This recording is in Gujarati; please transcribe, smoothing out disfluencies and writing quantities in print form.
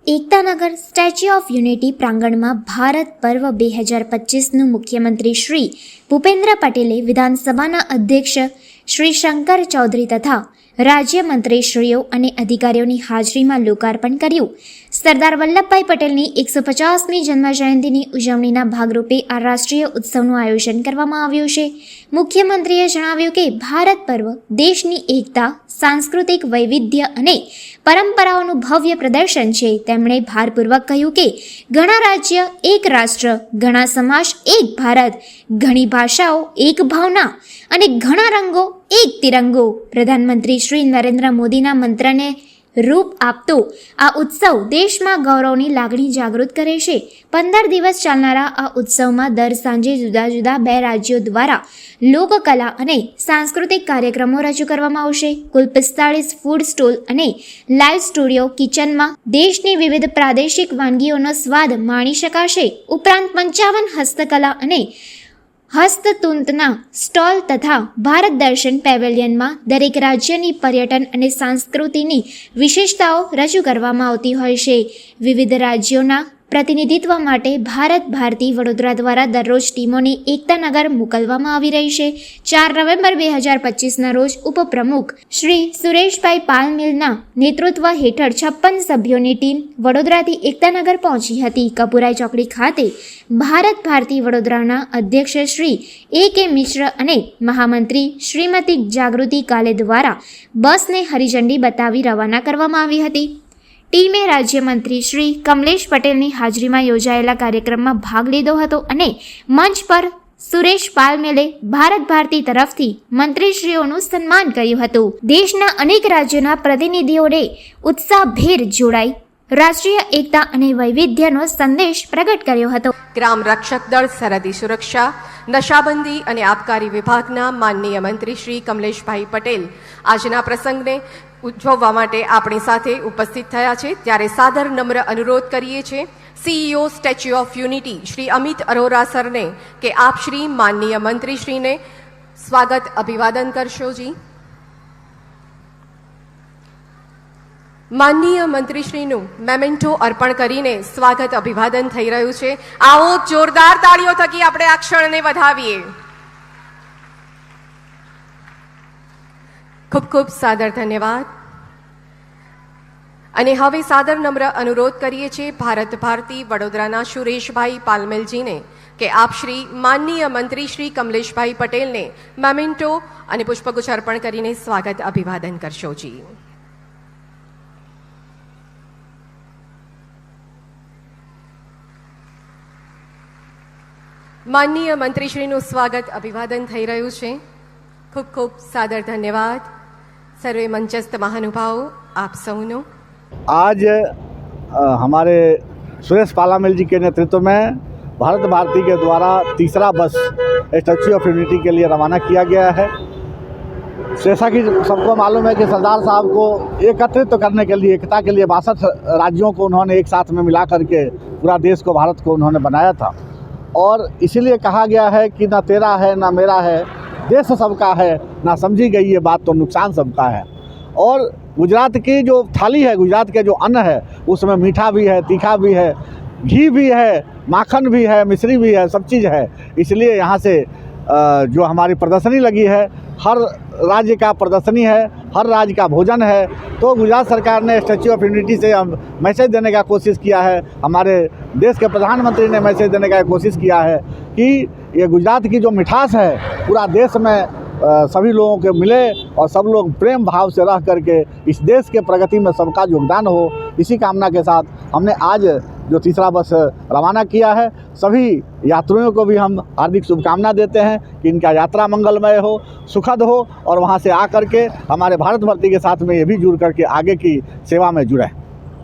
એકતાનગર સ્ટેચ્યુ ઓફ યુનિટી પ્રાંગણમાં ભારત પર્વ 2025નું મુખ્યમંત્રી શ્રી ભૂપેન્દ્ર પટેલે વિધાનસભાના અધ્યક્ષ શ્રી શંકર ચૌધરી તથા રાજ્યમંત્રીશ્રીઓ અને અધિકારીઓની હાજરીમાં લોકાર્પણ કર્યું. સરદાર વલ્લભભાઈ પટેલની 150મી જન્મજયંતિની ઉજવણીના ભાગરૂપે આ રાષ્ટ્રીય ઉત્સવનું આયોજન કરવામાં આવ્યું છે. મુખ્યમંત્રીએ જણાવ્યું કે ભારત પર્વ દેશની એકતા, સાંસ્કૃતિક વૈવિધ્ય અને પરંપરાઓનું ભવ્ય પ્રદર્શન છે. તેમણે ભારપૂર્વક કહ્યું કે ઘણા રાજ્ય એક રાષ્ટ્ર, ઘણા સમાજ એક ભારત, ઘણી ભાષાઓ એક ભાવના અને ઘણા રંગો એક તિરંગો. પ્રધાનમંત્રી શ્રી નરેન્દ્ર મોદીના મંત્રને રૂપ આપતો આ ઉત્સવ દેશમાં ગૌરવની લાગણી જાગૃત કરે છે. 15 દિવસ ચાલનારા આ ઉત્સવમાં દર સાંજે જુદા જુદા 2 રાજ્યો દ્વારા લોકકલા અને સાંસ્કૃતિક કાર્યક્રમો રજૂ કરવામાં આવશે. કુલ 45 ફૂડ સ્ટોલ અને લાઇવ સ્ટુડિયો કિચનમાં દેશની વિવિધ પ્રાદેશિક વાનગીઓનો સ્વાદ માણી શકાશે. ઉપરાંત 55 હસ્તકલા અને હસ્તતંતુના સ્ટોલ તથા ભારત દર્શન પેવેલિયનમાં દરેક રાજ્યની પર્યટન અને સંસ્કૃતિની વિશેષતાઓ રજૂ કરવામાં આવતી હોય છે. વિવિધ રાજ્યોના પ્રતિનિધિત્વ માટે ભારત ભારતી વડોદરા દ્વારા દરરોજ ટીમોને એકતાનગર મોકલવામાં આવી રહી છે. 4 નવેમ્બર 2025ના રોજ ઉપપ્રમુખ શ્રી સુરેશભાઈ પાલમિલના નેતૃત્વ હેઠળ 56 સભ્યોની ટીમ વડોદરાથી એકતાનગર પહોંચી હતી. કપુરાઈ ચોકડી ખાતે ભારત ભારતી વડોદરાના અધ્યક્ષ શ્રી A.K. મિશ્ર અને મહામંત્રી શ્રીમતી જાગૃતિ કાલે દ્વારા બસને હરિઝંડી બતાવી રવાના કરવામાં આવી હતી. ટીમે રાજ્યમંત્રી શ્રી કમલેશ પટેલની હાજરીમાં યોજાયેલા કાર્યક્રમમાં ભાગ લીધો હતો અને મંચ પર સુરેશ પાલમેલે ભારત ભારતી તરફથી મંત્રીશ્રીઓનું સન્માન કર્યું હતું. દેશના અનેક રાજ્યોના પ્રતિનિધિઓને ઉત્સાહભેર જોડાઈ રાષ્ટ્રીય એકતા અને વૈવિધ્યનો સંદેશ પ્રગટ કર્યો હતો. ગ્રામ રક્ષક દળ, સરહદી સુરક્ષા, નશાબંધી અને આબકારી વિભાગના માનનીય મંત્રી શ્રી કમલેશભાઈ પટેલ આજના પ્રસંગને ઉજવવા માટે આપણી સાથે ઉપસ્થિત થયા છે. ત્યારે સાદર નમ્ર અનુરોધ કરીએ છીએ CEO statue of unity Shri Amit Arora સરને કે આપ શ્રી માનનીય મંત્રીશ્રીને સ્વાગત અભિવાદન કરશોજી. માનનીય મંત્રીશ્રીનું મેમેન્ટો અર્પણ કરીને સ્વાગત અભિવાદન થઈ રહ્યું છે. આવો જોરદાર તાળીઓ થકી આપણે આ ક્ષણને વધાવીએ. ખૂબ ખૂબ સાદર ધન્યવાદ. અને હવે સાદર નમ્ર અનુરોધ કરીએ છીએ ભારત ભારતી વડોદરાના સુરેશભાઈ પાલમેલજીને કે આપ શ્રી માનનીય મંત્રી શ્રી કમલેશભાઈ પટેલને મેમેન્ટો અને પુષ્પગુચ્છ અર્પણ કરીને સ્વાગત અભિવાદન કરશોજી. માનનીય મંત્રીશ્રીનું સ્વાગત અભિવાદન થઈ રહ્યું છે. ખૂબ ખૂબ સાદર ધન્યવાદ. સર્વે મંચસ્થ महानुभावों आप सबनो आज हमारे सुरेश पालामिल जी के नेतृत्व में भारत भारती के द्वारा तीसरा बस स्टैच्यू ऑफ यूनिटी के लिए रवाना किया गया है. जैसा कि सबको मालूम है कि सरदार साहब को एकत्रित करने के लिए, एकता के लिए 62 राज्यों को उन्होंने एक साथ में मिला करके पूरा देश को, भारत को उन्होंने बनाया था. और इसीलिए कहा गया है कि ना तेरा है ना मेरा है, देश सबका है, ना समझी गई ये बात तो नुकसान सबका है. और गुजरात की जो थाली है, गुजरात के जो अन्न है, उसमें मीठा भी है, तीखा भी है, घी भी है, माखन भी है, मिश्री भी है, सब चीज़ है. इसलिए यहाँ से जो हमारी प्रदर्शनी लगी है, हर राज्य का प्रदर्शनी है, हर राज्य का भोजन है. तो गुजरात सरकार ने स्टैच्यू ऑफ यूनिटी से मैसेज देने का कोशिश किया है. हमारे देश के प्रधानमंत्री ने मैसेज देने का कोशिश किया है कि ये गुजरात की जो मिठास है पूरा देश में सभी लोगों के मिले और सब लोग प्रेम भाव से रह करके इस देश के प्रगति में सबका योगदान हो. इसी कामना के साथ हमने आज जो तीसरा बस रवाना किया है, सभी यात्रियों को भी हम हार्दिक शुभकामना देते हैं कि इनका यात्रा मंगलमय हो, सुखद हो और वहाँ से आकर के हमारे भारत भारती के साथ में ये भी जुड़ करके आगे की सेवा में जुड़े.